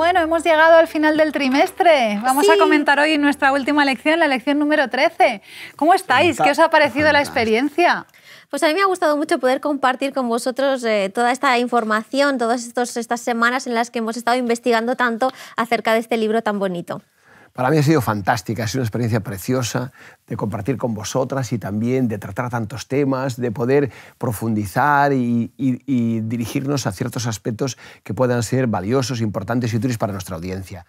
Bueno, hemos llegado al final del trimestre. Vamos a comentar hoy nuestra última lección, la lección número 13. ¿Cómo estáis? ¿Qué os ha parecido la experiencia? Pues a mí me ha gustado mucho poder compartir con vosotros toda esta información, todas estas semanas en las que hemos estado investigando tanto acerca de este libro tan bonito. Para mí ha sido fantástica, ha sido una experiencia preciosa de compartir con vosotras y también de tratar tantos temas, de poder profundizar y dirigirnos a ciertos aspectos que puedan ser valiosos, importantes y útiles para nuestra audiencia.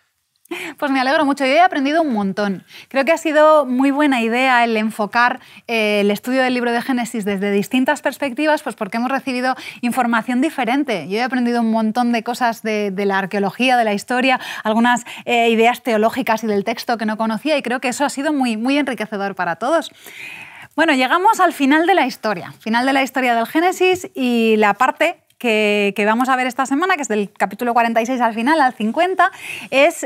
Pues me alegro mucho, yo he aprendido un montón. Creo que ha sido muy buena idea el enfocar el estudio del libro de Génesis desde distintas perspectivas, pues porque hemos recibido información diferente. Yo he aprendido un montón de cosas de la arqueología, de la historia, algunas ideas teológicas y del texto que no conocía, y creo que eso ha sido muy enriquecedor para todos. Bueno, llegamos al final de la historia del Génesis, y la parte que vamos a ver esta semana, que es del capítulo 46 al final, al 50,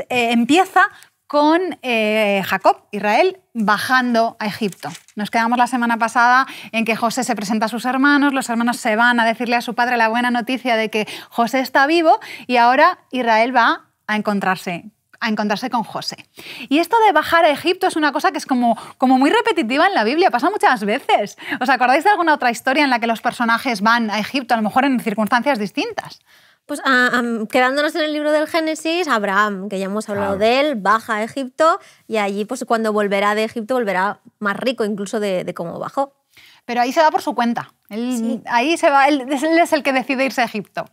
empieza con Jacob, Israel, bajando a Egipto. Nos quedamos la semana pasada en que José se presenta a sus hermanos, los hermanos se van a decirle a su padre la buena noticia de que José está vivo, y ahora Israel va a encontrarse con José. Y esto de bajar a Egipto es una cosa que es como muy repetitiva en la Biblia, pasa muchas veces. ¿Os acordáis de alguna otra historia en la que los personajes van a Egipto, a lo mejor en circunstancias distintas? Pues quedándonos en el libro del Génesis, Abraham, que ya hemos hablado de él, baja a Egipto, y allí pues cuando volverá de Egipto volverá más rico incluso de cómo bajó. Pero ahí se va por su cuenta. Ahí se va, él es el que decide irse a Egipto.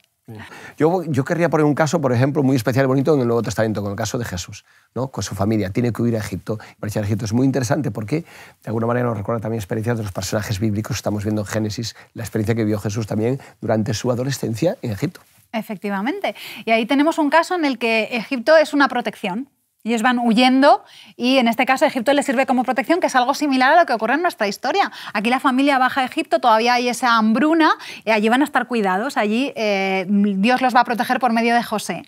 Yo querría poner un caso, por ejemplo, muy especial y bonito en el Nuevo Testamento, con el caso de Jesús, ¿no? Con su familia. Tiene que huir a Egipto. Marchar a Egipto es muy interesante porque, de alguna manera, nos recuerda también experiencias de los personajes bíblicos. Estamos viendo en Génesis la experiencia que vivió Jesús también durante su adolescencia en Egipto. Efectivamente. Y ahí tenemos un caso en el que Egipto es una protección. Ellos van huyendo y en este caso Egipto les sirve como protección, que es algo similar a lo que ocurre en nuestra historia. Aquí la familia baja a Egipto, todavía hay esa hambruna, y allí van a estar cuidados, allí Dios los va a proteger por medio de José.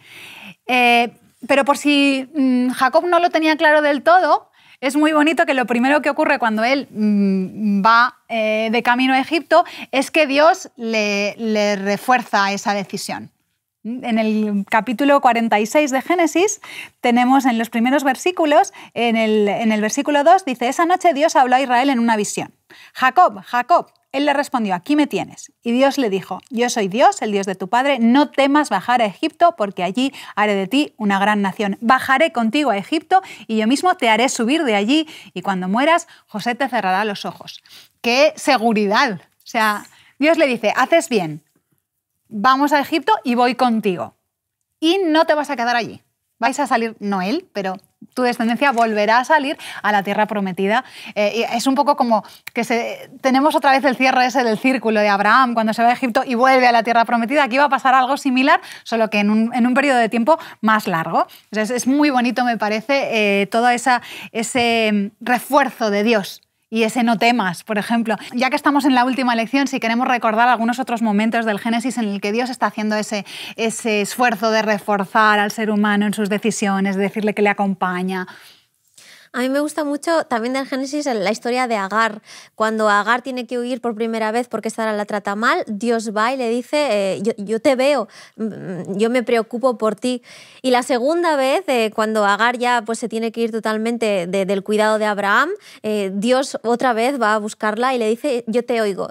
Pero por si Jacob no lo tenía claro del todo, es muy bonito que lo primero que ocurre cuando él va de camino a Egipto es que Dios le refuerza esa decisión. En el capítulo 46 de Génesis tenemos en los primeros versículos, en el versículo 2, dice: esa noche Dios habló a Israel en una visión. Jacob, Jacob. Él le respondió: aquí me tienes. Y Dios le dijo: yo soy Dios, el Dios de tu padre, no temas bajar a Egipto, porque allí haré de ti una gran nación. Bajaré contigo a Egipto y yo mismo te haré subir de allí, y cuando mueras, José te cerrará los ojos. ¡Qué seguridad! O sea, Dios le dice: haces bien. Vamos a Egipto y voy contigo. Y no te vas a quedar allí. Vais a salir, no él, pero tu descendencia volverá a salir a la tierra prometida. Y es un poco como que tenemos otra vez el cierre ese del círculo de Abraham cuando se va a Egipto y vuelve a la tierra prometida. Aquí va a pasar algo similar, solo que en un periodo de tiempo más largo. Entonces, es muy bonito, me parece, todo ese refuerzo de Dios. Y ese no temas, por ejemplo. Ya que estamos en la última lección, si queremos recordar algunos otros momentos del Génesis en el que Dios está haciendo ese esfuerzo de reforzar al ser humano en sus decisiones, de decirle que le acompaña. A mí me gusta mucho también del Génesis la historia de Agar. Cuando Agar tiene que huir por primera vez porque Sara la trata mal, Dios va y le dice: yo te veo, yo me preocupo por ti. Y la segunda vez, cuando Agar ya pues, se tiene que ir totalmente del cuidado de Abraham, Dios otra vez va a buscarla y le dice: yo te oigo.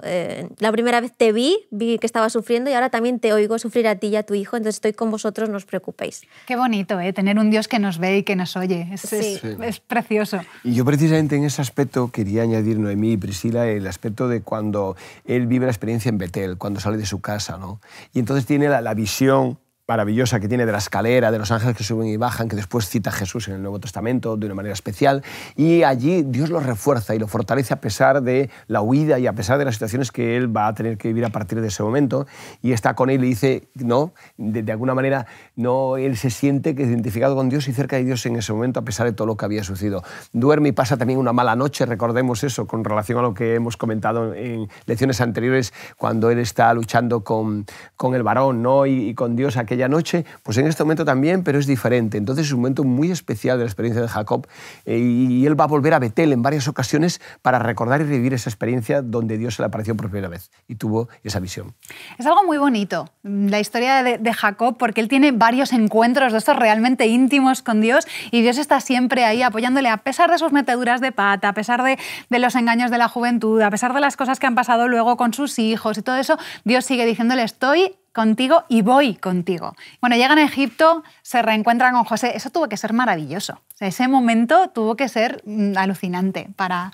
La primera vez te vi que estaba sufriendo, y ahora también te oigo sufrir a ti y a tu hijo, entonces estoy con vosotros, no os preocupéis. Qué bonito, tener un Dios que nos ve y que nos oye. Es precioso. Y yo precisamente en ese aspecto quería añadir, Noemí y Priscila, el aspecto de cuando él vive la experiencia en Betel, cuando sale de su casa, ¿no? Y entonces tiene la visión maravillosa que tiene de la escalera, de los ángeles que suben y bajan, que después cita Jesús en el Nuevo Testamento de una manera especial, y allí Dios lo refuerza y lo fortalece a pesar de la huida y a pesar de las situaciones que él va a tener que vivir a partir de ese momento, y está con él y dice, no, de alguna manera, no, él se siente que es identificado con Dios y cerca de Dios en ese momento, a pesar de todo lo que había sucedido. Duerme y pasa también una mala noche, recordemos eso, con relación a lo que hemos comentado en lecciones anteriores, cuando él está luchando con el varón, ¿no? y con Dios, aquella aquella noche, pues en este momento también, pero es diferente. Entonces es un momento muy especial de la experiencia de Jacob y él va a volver a Betel en varias ocasiones para recordar y revivir esa experiencia donde Dios se le apareció por primera vez y tuvo esa visión. Es algo muy bonito, la historia de Jacob, porque él tiene varios encuentros de estos realmente íntimos con Dios y Dios está siempre ahí apoyándole a pesar de sus meteduras de pata, a pesar de los engaños de la juventud, a pesar de las cosas que han pasado luego con sus hijos y todo eso, Dios sigue diciéndole estoy contigo y voy contigo. Bueno, llegan a Egipto, se reencuentran con José. Eso tuvo que ser maravilloso. O sea, ese momento tuvo que ser alucinante para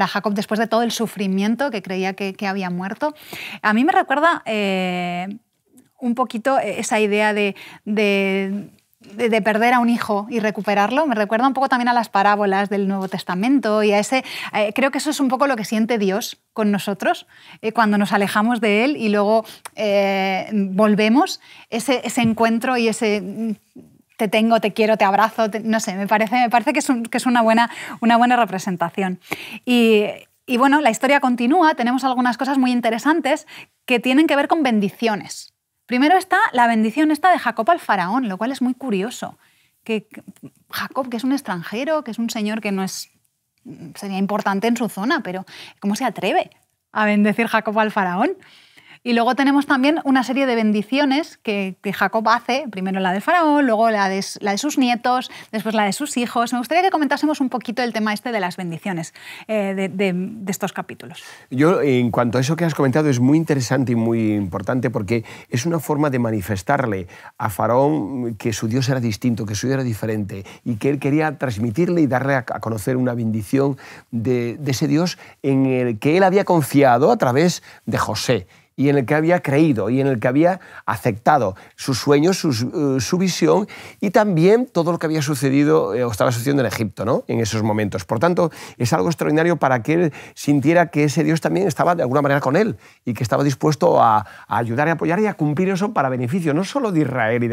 Jacob después de todo el sufrimiento que creía que había muerto. A mí me recuerda un poquito esa idea de perder a un hijo y recuperarlo. Me recuerda un poco también a las parábolas del Nuevo Testamento y a ese... creo que eso es un poco lo que siente Dios con nosotros cuando nos alejamos de Él y luego volvemos. Ese encuentro y ese... te tengo, te quiero, te abrazo, no sé, me parece que es una buena representación. Y bueno, la historia continúa, tenemos algunas cosas muy interesantes que tienen que ver con bendiciones. Primero está la bendición esta de Jacob al faraón, lo cual es muy curioso. Que Jacob, que es un extranjero, que es un señor que no sería importante en su zona, pero ¿cómo se atreve a bendecir Jacob al faraón? Y luego tenemos también una serie de bendiciones que Jacob hace, primero la del faraón, luego la de sus nietos, después la de sus hijos. Me gustaría que comentásemos un poquito el tema este de las bendiciones de estos capítulos. Yo, en cuanto a eso que has comentado, es muy interesante y muy importante porque es una forma de manifestarle a Faraón que su Dios era distinto, que su Dios era diferente y que él quería transmitirle y darle a conocer una bendición de ese Dios en el que él había confiado a través de José, y en el que había creído y en el que había aceptado sus sueños, su visión y también todo lo que había sucedido o estaba sucediendo en Egipto, ¿no? En esos momentos. Por tanto, es algo extraordinario para que él sintiera que ese Dios también estaba de alguna manera con él y que estaba dispuesto a ayudar y apoyar y a cumplir eso para beneficio no solo de Israel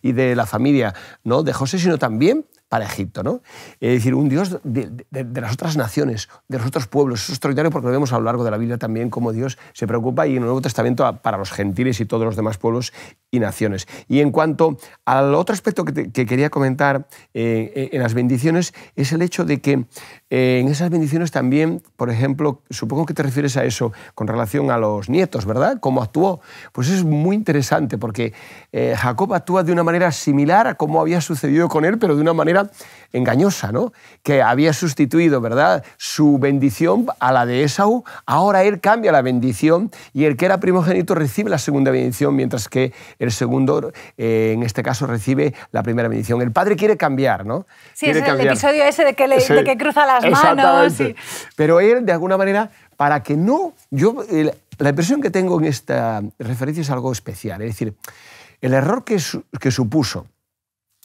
y de la familia, ¿no?, de José, sino también para Egipto, ¿no? Es decir, un Dios de las otras naciones, de los otros pueblos. Es extraordinario porque lo vemos a lo largo de la Biblia también cómo Dios se preocupa y en el Nuevo Testamento para los gentiles y todos los demás pueblos y naciones. Y en cuanto al otro aspecto que quería comentar en las bendiciones es el hecho de que en esas bendiciones también, por ejemplo, supongo que te refieres a eso con relación a los nietos, ¿verdad? ¿Cómo actuó? Pues es muy interesante porque Jacob actúa de una manera similar a cómo había sucedido con él, pero de una manera engañosa, ¿no? Que había sustituido, ¿verdad?, su bendición a la de Esaú. Ahora él cambia la bendición y el que era primogénito recibe la segunda bendición, mientras que el segundo, en este caso, recibe la primera bendición. El padre quiere cambiar, ¿no? Sí, es el episodio ese de que cruza las manos. Y... Pero él, de alguna manera, para que no... la impresión que tengo en esta referencia es algo especial. Es decir, el error que supuso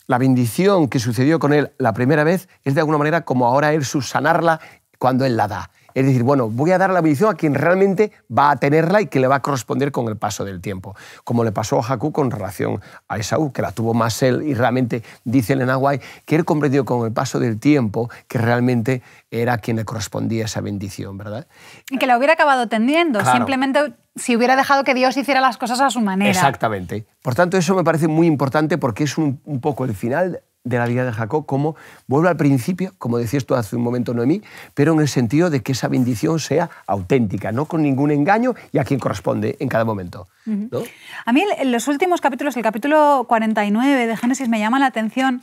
la bendición que sucedió con él la primera vez es de alguna manera como ahora él subsanarla cuando él la da. Es decir, bueno, voy a dar la bendición a quien realmente va a tenerla y que le va a corresponder con el paso del tiempo. Como le pasó a Jacob con relación a Esaú, que la tuvo más él y realmente, dice el Enahuay, que él comprendió con el paso del tiempo que realmente era quien le correspondía esa bendición, ¿verdad? Y que la hubiera acabado teniendo, claro. Simplemente si hubiera dejado que Dios hiciera las cosas a su manera. Exactamente. Por tanto, eso me parece muy importante porque es un poco el final de la vida de Jacob, como vuelve al principio, como decías tú hace un momento, Noemí, pero en el sentido de que esa bendición sea auténtica, no con ningún engaño y a quien corresponde en cada momento, ¿no? A mí en los últimos capítulos, el capítulo 49 de Génesis me llama la atención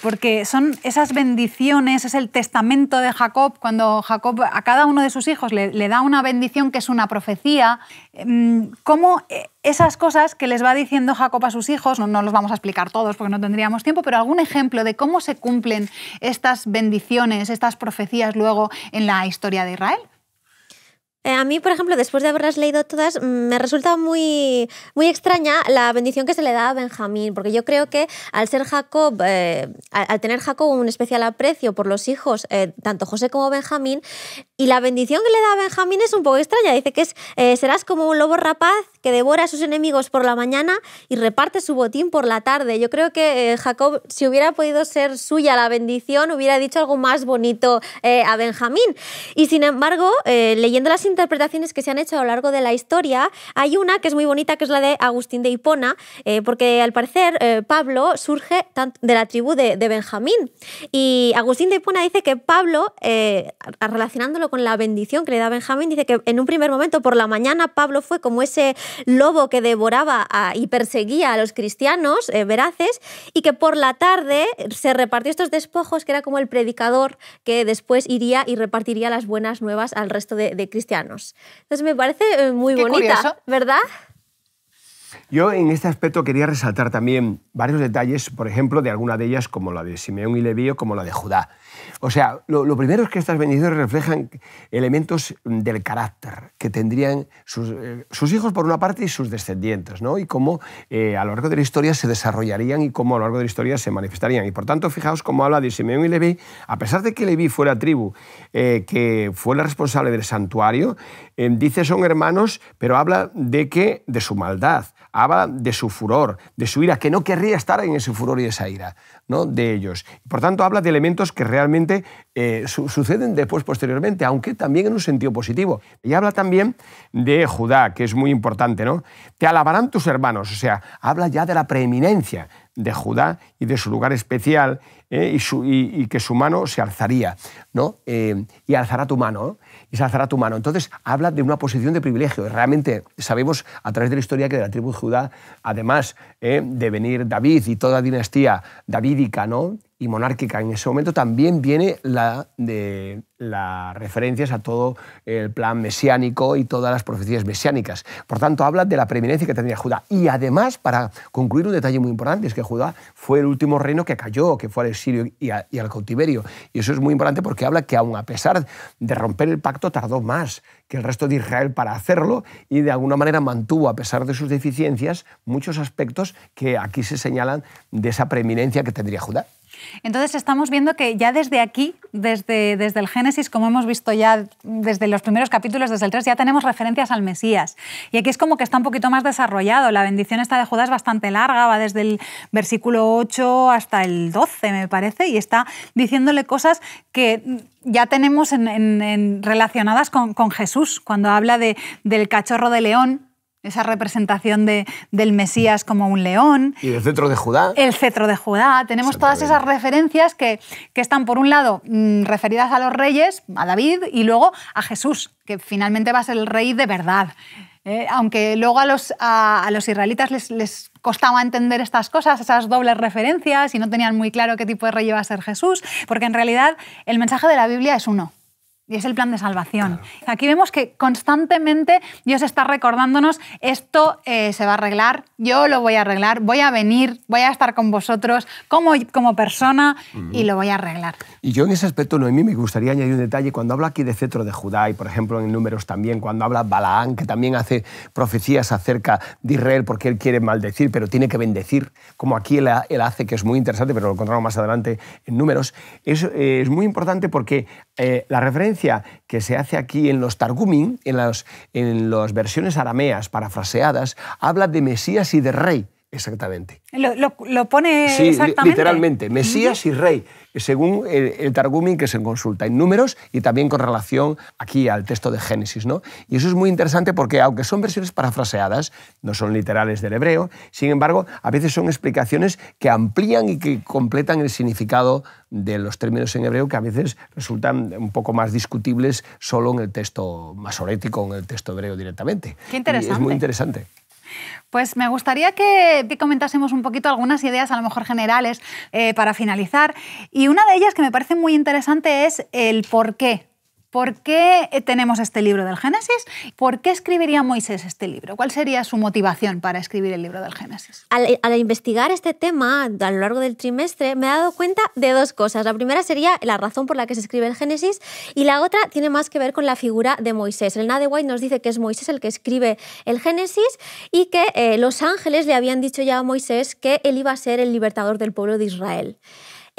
porque son esas bendiciones, es el testamento de Jacob, cuando Jacob a cada uno de sus hijos le da una bendición que es una profecía, cómo esas cosas que les va diciendo Jacob a sus hijos, no los vamos a explicar todos porque no tendríamos tiempo, pero algún ejemplo de cómo se cumplen estas bendiciones, estas profecías luego en la historia de Israel. A mí, por ejemplo, después de haberlas leído todas, me resulta muy, muy extraña la bendición que se le da a Benjamín, porque yo creo que al ser Jacob, al tener Jacob un especial aprecio por los hijos, tanto José como Benjamín, y la bendición que le da a Benjamín es un poco extraña. Dice que serás como un lobo rapaz que devora a sus enemigos por la mañana y reparte su botín por la tarde. Yo creo que Jacob, si hubiera podido ser suya la bendición, hubiera dicho algo más bonito a Benjamín. Y sin embargo, leyendo las interpretaciones que se han hecho a lo largo de la historia. Hay una que es muy bonita, que es la de Agustín de Hipona, porque al parecer Pablo surge de la tribu de Benjamín. Y Agustín de Hipona dice que Pablo, relacionándolo con la bendición que le da Benjamín, dice que en un primer momento por la mañana Pablo fue como ese lobo que devoraba y perseguía a los cristianos veraces, y que por la tarde se repartió estos despojos, que era como el predicador que después iría y repartiría las buenas nuevas al resto de cristianos. Entonces me parece muy Qué bonita, curioso. ¿verdad? Yo en este aspecto quería resaltar también varios detalles, por ejemplo, de alguna de ellas, como la de Simeón y Leví o como la de Judá. O sea, lo primero es que estas bendiciones reflejan elementos del carácter que tendrían sus hijos por una parte y sus descendientes, ¿no? Y cómo a lo largo de la historia se desarrollarían y cómo a lo largo de la historia se manifestarían. Y por tanto, fijaos cómo habla de Simeón y Leví, a pesar de que Leví fue la tribu que fue la responsable del santuario, dice son hermanos, pero habla de su maldad, habla de su furor, de su ira, que no querría estar en ese furor y esa ira, ¿no? De ellos. Por tanto, habla de elementos que realmente suceden después, posteriormente, aunque también en un sentido positivo. Y habla también de Judá, que es muy importante, ¿no? Te alabarán tus hermanos, o sea, habla ya de la preeminencia de Judá y de su lugar especial, y que su mano se alzaría, ¿no? Y alzará tu mano, ¿no? Y se alzará tu mano. Entonces, habla de una posición de privilegio. Realmente sabemos a través de la historia que de la tribu de Judá, además de venir David y toda la dinastía davídica, ¿no? Y monárquica en ese momento, también viene las referencias a todo el plan mesiánico y todas las profecías mesiánicas. Por tanto, habla de la preeminencia que tendría Judá. Y además, para concluir, un detalle muy importante, es que Judá fue el último reino que cayó, que fue al exilio y al cautiverio. Y eso es muy importante porque habla que aun a pesar de romper el pacto, tardó más que el resto de Israel para hacerlo, y de alguna manera mantuvo, a pesar de sus deficiencias, muchos aspectos que aquí se señalan de esa preeminencia que tendría Judá. Entonces estamos viendo que ya desde aquí, desde el Génesis, como hemos visto ya desde los primeros capítulos, desde el 3, ya tenemos referencias al Mesías. Y aquí es como que está un poquito más desarrollado. La bendición esta de Judá es bastante larga, va desde el versículo 8 hasta el 12, me parece, y está diciéndole cosas que ya tenemos relacionadas con Jesús, cuando habla del cachorro de león, esa representación del Mesías como un león. Y del cetro de Judá. El cetro de Judá. Tenemos todas esas referencias que están, por un lado, referidas a los reyes, a David, y luego a Jesús, que finalmente va a ser el rey de verdad. Aunque luego a los israelitas les costaba entender estas cosas, esas dobles referencias, y no tenían muy claro qué tipo de rey iba a ser Jesús, porque en realidad el mensaje de la Biblia es uno. Y es el plan de salvación. Claro. Aquí vemos que constantemente Dios está recordándonos, esto se va a arreglar, yo lo voy a arreglar, voy a venir, voy a estar con vosotros como persona y lo voy a arreglar. Y yo en ese aspecto, Noemí, me gustaría añadir un detalle. Cuando habla aquí de cetro de Judá, y por ejemplo en Números también, cuando habla Balaán, que también hace profecías acerca de Israel porque él quiere maldecir, pero tiene que bendecir, como aquí él hace, que es muy interesante, pero lo encontramos más adelante en Números, es muy importante porque la referencia que se hace aquí en los Targumim, en las versiones arameas parafraseadas, habla de Mesías y de rey, exactamente. Lo pone sí, exactamente. Literalmente, Mesías y rey, según el Targumim que se consulta en Números y también con relación aquí al texto de Génesis, ¿no? Y eso es muy interesante porque, aunque son versiones parafraseadas, no son literales del hebreo, sin embargo, a veces son explicaciones que amplían y que completan el significado de los términos en hebreo, que a veces resultan un poco más discutibles solo en el texto masorético o en el texto hebreo directamente. Qué interesante. Y es muy interesante. Pues me gustaría que comentásemos un poquito algunas ideas, a lo mejor generales, para finalizar. Y una de ellas que me parece muy interesante es el por qué. ¿Por qué tenemos este libro del Génesis? ¿Por qué escribiría Moisés este libro? ¿Cuál sería su motivación para escribir el libro del Génesis? Al investigar este tema a lo largo del trimestre me he dado cuenta de dos cosas. La primera sería la razón por la que se escribe el Génesis, y la otra tiene más que ver con la figura de Moisés. El Nade White nos dice que es Moisés el que escribe el Génesis y que los ángeles le habían dicho ya a Moisés que él iba a ser el libertador del pueblo de Israel.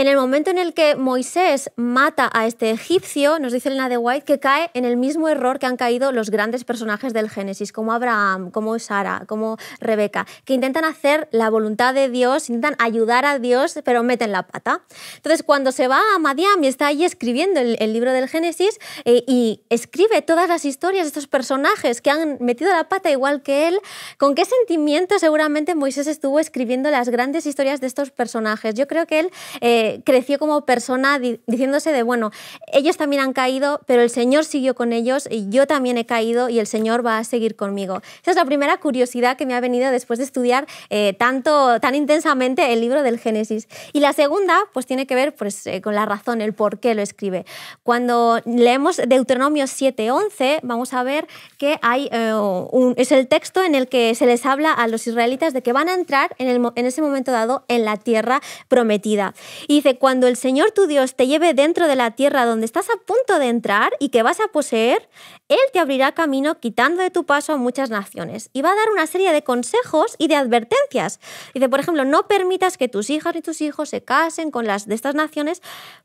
En el momento en el que Moisés mata a este egipcio, nos dice Elena de White que cae en el mismo error que han caído los grandes personajes del Génesis, como Abraham, como Sara, como Rebeca, que intentan hacer la voluntad de Dios, intentan ayudar a Dios, pero meten la pata. Entonces, cuando se va a Madián y está allí escribiendo el libro del Génesis y escribe todas las historias de estos personajes que han metido la pata igual que él, ¿con qué sentimiento seguramente Moisés estuvo escribiendo las grandes historias de estos personajes? Yo creo que él creció como persona diciéndose de, bueno, ellos también han caído, pero el Señor siguió con ellos y yo también he caído y el Señor va a seguir conmigo. Esa es la primera curiosidad que me ha venido después de estudiar tan intensamente el libro del Génesis. Y la segunda, pues tiene que ver pues, con la razón, el por qué lo escribe. Cuando leemos Deuteronomio 7:11, vamos a ver que es el texto en el que se les habla a los israelitas de que van a entrar en ese momento dado en la tierra prometida. Y dice, cuando el Señor tu Dios te lleve dentro de la tierra donde estás a punto de entrar y que vas a poseer, Él te abrirá camino quitando de tu paso a muchas naciones. Y va a dar una serie de consejos y de advertencias. Dice, por ejemplo, no permitas que tus hijas ni tus hijos se casen con las de estas naciones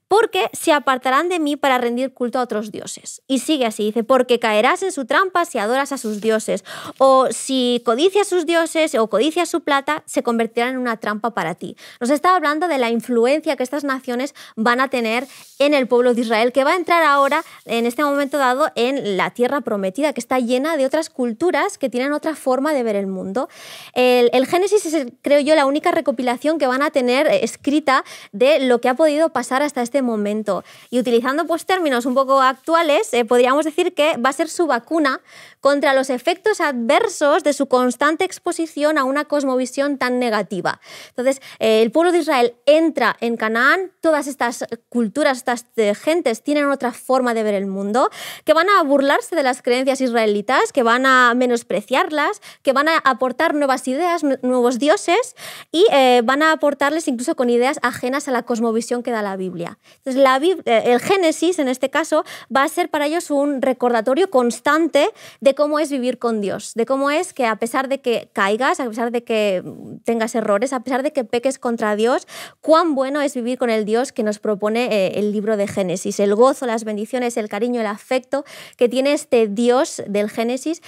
porque se apartarán de mí para rendir culto a otros dioses. Y sigue así, dice, porque caerás en su trampa si adoras a sus dioses, o si codicias sus dioses o codicias su plata, se convertirán en una trampa para ti. Nos está hablando de la influencia que estas naciones van a tener en el pueblo de Israel, que va a entrar ahora, en este momento dado, en la tierra prometida, que está llena de otras culturas que tienen otra forma de ver el mundo. El Génesis es, creo yo, la única recopilación que van a tener escrita de lo que ha podido pasar hasta este momento. Y utilizando pues, términos un poco actuales, podríamos decir que va a ser su vacuna contra los efectos adversos de su constante exposición a una cosmovisión tan negativa. Entonces, el pueblo de Israel entra en Canaán, todas estas culturas, estas gentes tienen otra forma de ver el mundo, que van a burlarse de las creencias israelitas, que van a menospreciarlas, que van a aportar nuevas ideas, nuevos dioses y van a aportarles incluso con ideas ajenas a la cosmovisión que da la Biblia. Entonces, el Génesis, en este caso, va a ser para ellos un recordatorio constante de cómo es vivir con Dios, de cómo es que a pesar de que caigas, a pesar de que tengas errores, a pesar de que peques contra Dios, cuán bueno es vivir con el Dios que nos propone el libro de Génesis, el gozo, las bendiciones, el cariño, el afecto que tiene este Dios del Génesis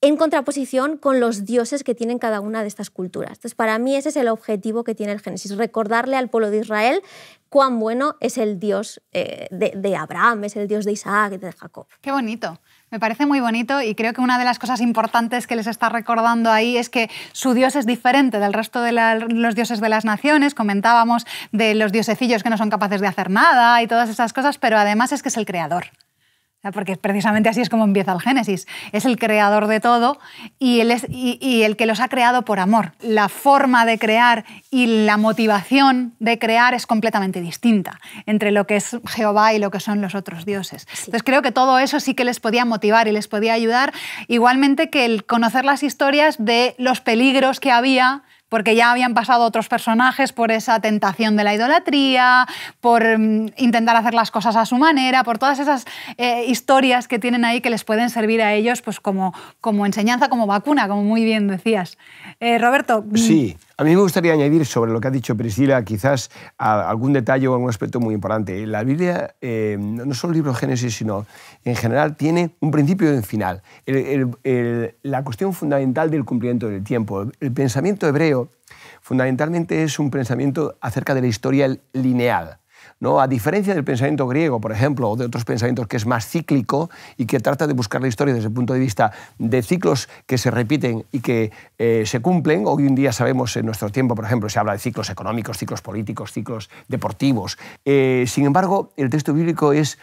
en contraposición con los dioses que tienen cada una de estas culturas. Entonces, para mí ese es el objetivo que tiene el Génesis, recordarle al pueblo de Israel cuán bueno es el Dios de Abraham, es el Dios de Isaac y de Jacob. Qué bonito. Me parece muy bonito y creo que una de las cosas importantes que les está recordando ahí es que su Dios es diferente del resto de los dioses de las naciones. Comentábamos de los diosecillos que no son capaces de hacer nada y todas esas cosas, pero además es que es el creador. Porque precisamente así es como empieza el Génesis. Es el creador de todo y el que los ha creado por amor. La forma de crear y la motivación de crear es completamente distinta entre lo que es Jehová y lo que son los otros dioses. Sí. Entonces creo que todo eso sí que les podía motivar y les podía ayudar, igualmente que el conocer las historias de los peligros que había, porque ya habían pasado otros personajes por esa tentación de la idolatría, por intentar hacer las cosas a su manera, por todas esas historias que tienen ahí que les pueden servir a ellos pues como enseñanza, como vacuna, como muy bien decías. Roberto. Sí, a mí me gustaría añadir sobre lo que ha dicho Priscila quizás algún detalle o algún aspecto muy importante. La Biblia, no solo el libro de Génesis, sino en general, tiene un principio y un final. La cuestión fundamental del cumplimiento del tiempo. El pensamiento hebreo fundamentalmente es un pensamiento acerca de la historia lineal, ¿no? A diferencia del pensamiento griego, por ejemplo, o de otros pensamientos que es más cíclico y que trata de buscar la historia desde el punto de vista de ciclos que se repiten y que se cumplen. Hoy en día sabemos, en nuestro tiempo, por ejemplo, se habla de ciclos económicos, ciclos políticos, ciclos deportivos. Sin embargo, el texto bíblico es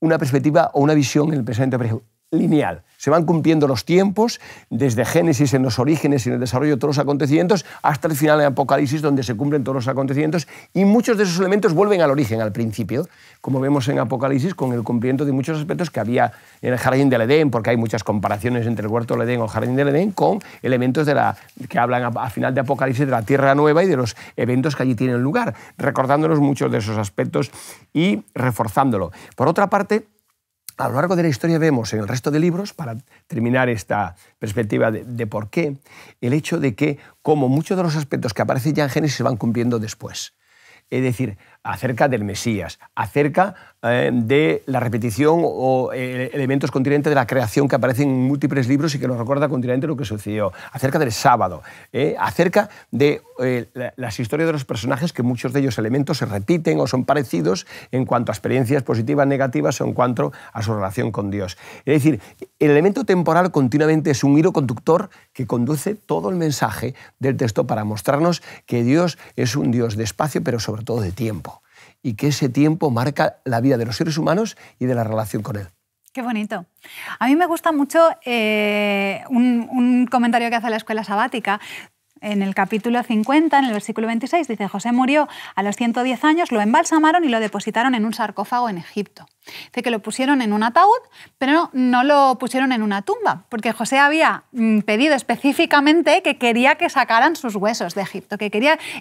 una perspectiva o una visión en el pensamiento hebreo lineal. Se van cumpliendo los tiempos, desde Génesis en los orígenes y en el desarrollo de todos los acontecimientos, hasta el final en Apocalipsis, donde se cumplen todos los acontecimientos, y muchos de esos elementos vuelven al origen, al principio, como vemos en Apocalipsis, con el cumplimiento de muchos aspectos que había en el Jardín del Edén, porque hay muchas comparaciones entre el Huerto del Edén o el Jardín del Edén, con elementos que hablan a final de Apocalipsis de la Tierra Nueva y de los eventos que allí tienen lugar, recordándonos muchos de esos aspectos y reforzándolo. Por otra parte, a lo largo de la historia vemos en el resto de libros, para terminar esta perspectiva de por qué, el hecho de que, como muchos de los aspectos que aparecen ya en Génesis se van cumpliendo después. Es decir, acerca del Mesías, acerca de la repetición o elementos continuamente de la creación que aparecen en múltiples libros y que nos recuerda continuamente lo que sucedió, acerca del sábado, acerca de las historias de los personajes, que muchos de ellos elementos se repiten o son parecidos en cuanto a experiencias positivas, negativas o en cuanto a su relación con Dios. Es decir, el elemento temporal continuamente es un hilo conductor que conduce todo el mensaje del texto para mostrarnos que Dios es un Dios de espacio, pero sobre todo de tiempo, y que ese tiempo marca la vida de los seres humanos y de la relación con Él. Qué bonito. A mí me gusta mucho un comentario que hace la Escuela Sabática. En el capítulo 50, en el versículo 26, dice: José murió a los 110 años, lo embalsamaron y lo depositaron en un sarcófago en Egipto. Dice que lo pusieron en un ataúd, pero no lo pusieron en una tumba, porque José había pedido específicamente que quería que sacaran sus huesos de Egipto,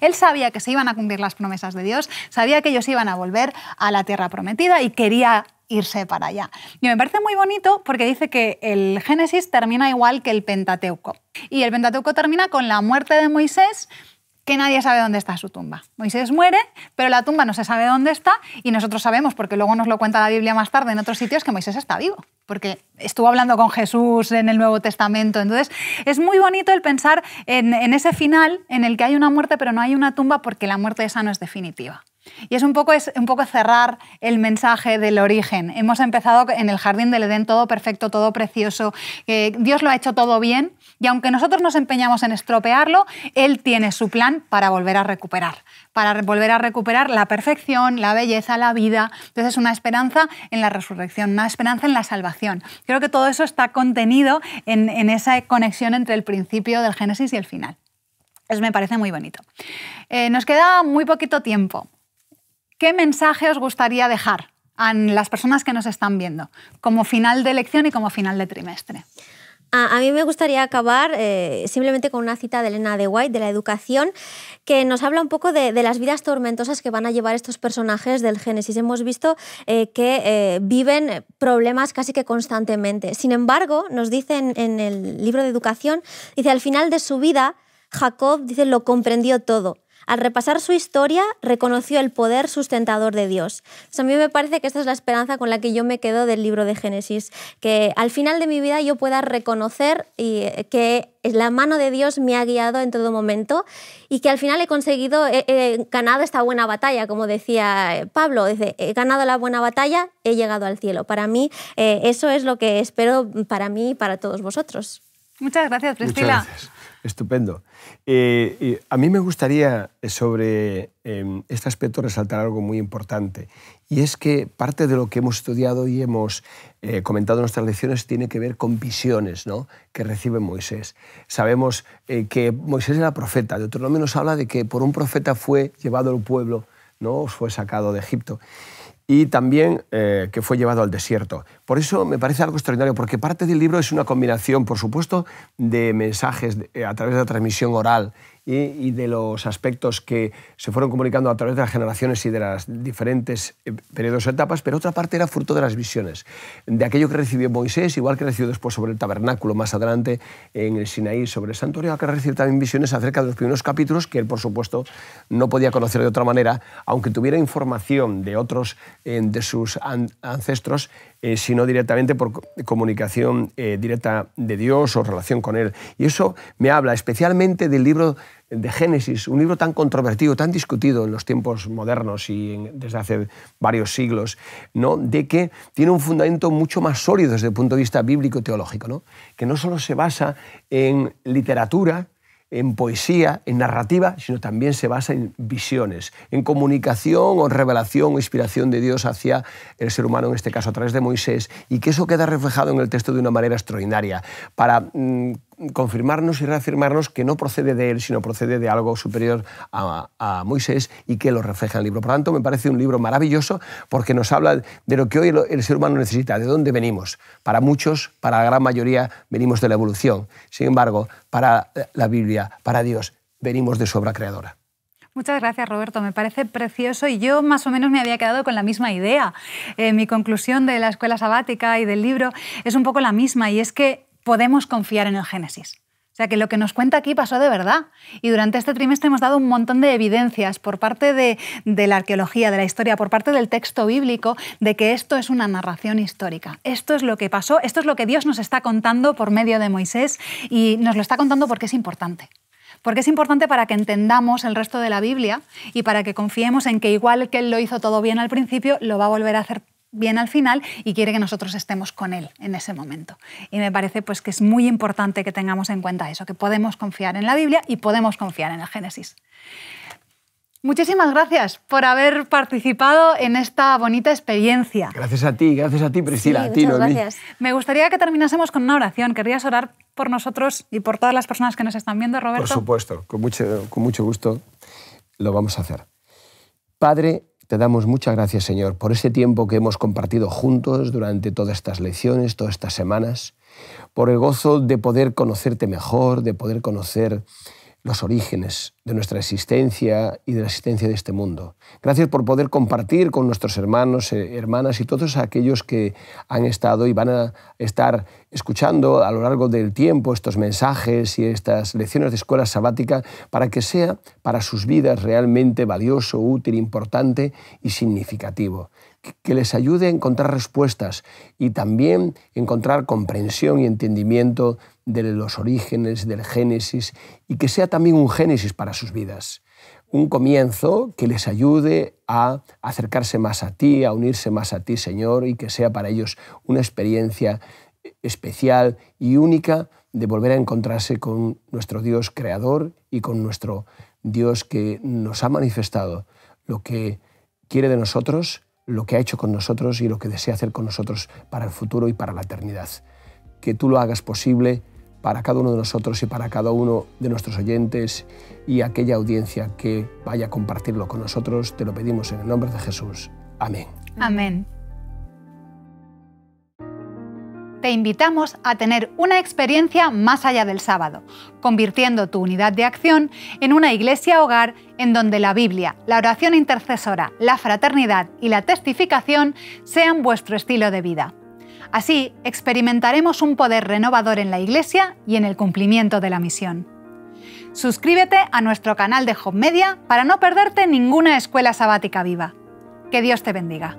él sabía que se iban a cumplir las promesas de Dios, sabía que ellos iban a volver a la tierra prometida y quería irse para allá. Y me parece muy bonito porque dice que el Génesis termina igual que el Pentateuco. Y el Pentateuco termina con la muerte de Moisés, que nadie sabe dónde está su tumba. Moisés muere, pero la tumba no se sabe dónde está, y nosotros sabemos, porque luego nos lo cuenta la Biblia más tarde en otros sitios, que Moisés está vivo, porque estuvo hablando con Jesús en el Nuevo Testamento. Entonces, es muy bonito el pensar en ese final en el que hay una muerte, pero no hay una tumba, porque la muerte esa no es definitiva. Y es un poco cerrar el mensaje del origen. Hemos empezado en el jardín del Edén, todo perfecto, todo precioso. Dios lo ha hecho todo bien, y aunque nosotros nos empeñamos en estropearlo, Él tiene su plan para volver a recuperar la perfección, la belleza, la vida. Entonces, una esperanza en la resurrección, una esperanza en la salvación. Creo que todo eso está contenido en esa conexión entre el principio del Génesis y el final. Eso me parece muy bonito. Nos queda muy poquito tiempo. ¿Qué mensaje os gustaría dejar a las personas que nos están viendo, como final de lección y como final de trimestre? A mí me gustaría acabar simplemente con una cita de Elena de White, de la educación, que nos habla un poco de las vidas tormentosas que van a llevar estos personajes del Génesis. Hemos visto que viven problemas casi que constantemente. Sin embargo, nos dice en el libro de educación, dice: al final de su vida, Jacob, dice, lo comprendió todo. Al repasar su historia, reconoció el poder sustentador de Dios. Entonces, a mí me parece que esta es la esperanza con la que yo me quedo del libro de Génesis, que al final de mi vida yo pueda reconocer que la mano de Dios me ha guiado en todo momento, y que al final he conseguido, he ganado esta buena batalla, como decía Pablo, dice, he ganado la buena batalla, he llegado al cielo. Para mí, eso es lo que espero para mí y para todos vosotros. Muchas gracias, Priscila. Muchas gracias. Estupendo. A mí me gustaría sobre este aspecto resaltar algo muy importante, y es que parte de lo que hemos estudiado y hemos comentado en nuestras lecciones tiene que ver con visiones, ¿no?, que recibe Moisés. Sabemos que Moisés era profeta. Deuteronomio nos habla de que por un profeta fue llevado el pueblo, ¿no?, fue sacado de Egipto. Y también que fue llevado al desierto. Por eso me parece algo extraordinario, porque parte del libro es una combinación, por supuesto, de mensajes a través de la transmisión oral y de los aspectos que se fueron comunicando a través de las generaciones y de las diferentes periodos o etapas, pero otra parte era fruto de las visiones, de aquello que recibió Moisés, igual que recibió después sobre el tabernáculo, más adelante en el Sinaí, sobre el santuario, que recibió también visiones acerca de los primeros capítulos, que él, por supuesto, no podía conocer de otra manera, aunque tuviera información de otros de sus ancestros, sino directamente por comunicación directa de Dios o relación con Él. Y eso me habla especialmente del libro de Génesis, un libro tan controvertido, tan discutido en los tiempos modernos y desde hace varios siglos, ¿no?, de que tiene un fundamento mucho más sólido desde el punto de vista bíblico-teológico, ¿no?, que no solo se basa en literatura, en poesía, en narrativa, sino también se basa en visiones, en comunicación o revelación o inspiración de Dios hacia el ser humano, en este caso a través de Moisés, y que eso queda reflejado en el texto de una manera extraordinaria, para confirmarnos y reafirmarnos que no procede de él, sino procede de algo superior a Moisés, y que lo refleja en el libro. Por lo tanto, me parece un libro maravilloso porque nos habla de lo que hoy el ser humano necesita, de dónde venimos. Para muchos, para la gran mayoría, venimos de la evolución. Sin embargo, para la Biblia, para Dios, venimos de su obra creadora. Muchas gracias, Roberto. Me parece precioso, y yo más o menos me había quedado con la misma idea. Mi conclusión de la escuela sabática y del libro es un poco la misma, y es que podemos confiar en el Génesis. O sea que lo que nos cuenta aquí pasó de verdad. Y durante este trimestre hemos dado un montón de evidencias por parte de la arqueología, de la historia, por parte del texto bíblico, de que esto es una narración histórica. Esto es lo que pasó, esto es lo que Dios nos está contando por medio de Moisés y nos lo está contando porque es importante. Porque es importante para que entendamos el resto de la Biblia y para que confiemos en que igual que Él lo hizo todo bien al principio, lo va a volver a hacer bien al final y quiere que nosotros estemos con Él en ese momento. Y me parece pues, que es muy importante que tengamos en cuenta eso, que podemos confiar en la Biblia y podemos confiar en el Génesis. Muchísimas gracias por haber participado en esta bonita experiencia. Gracias a ti, Priscila. Sí, a ti, muchas Noemí. gracias. Me gustaría que terminásemos con una oración. ¿Querrías orar por nosotros y por todas las personas que nos están viendo, Roberto? Por supuesto, con mucho gusto lo vamos a hacer. Padre, te damos muchas gracias, Señor, por este tiempo que hemos compartido juntos durante todas estas lecciones, todas estas semanas, por el gozo de poder conocerte mejor, de poder conocer los orígenes de nuestra existencia y de la existencia de este mundo. Gracias por poder compartir con nuestros hermanos, hermanas y todos aquellos que han estado y van a estar escuchando a lo largo del tiempo estos mensajes y estas lecciones de escuela sabática para que sea para sus vidas realmente valioso, útil, importante y significativo. Que les ayude a encontrar respuestas y también encontrar comprensión y entendimiento de los orígenes, del Génesis, y que sea también un Génesis para sus vidas. Un comienzo que les ayude a acercarse más a ti, a unirse más a ti, Señor, y que sea para ellos una experiencia especial y única de volver a encontrarse con nuestro Dios creador y con nuestro Dios que nos ha manifestado lo que quiere de nosotros, lo que ha hecho con nosotros y lo que desea hacer con nosotros para el futuro y para la eternidad. Que tú lo hagas posible para cada uno de nosotros y para cada uno de nuestros oyentes y aquella audiencia que vaya a compartirlo con nosotros. Te lo pedimos en el nombre de Jesús. Amén. Amén. Te invitamos a tener una experiencia más allá del sábado, convirtiendo tu unidad de acción en una iglesia hogar en donde la Biblia, la oración intercesora, la fraternidad y la testificación sean vuestro estilo de vida. Así, experimentaremos un poder renovador en la iglesia y en el cumplimiento de la misión. Suscríbete a nuestro canal de Hub Media para no perderte ninguna escuela sabática viva. Que Dios te bendiga.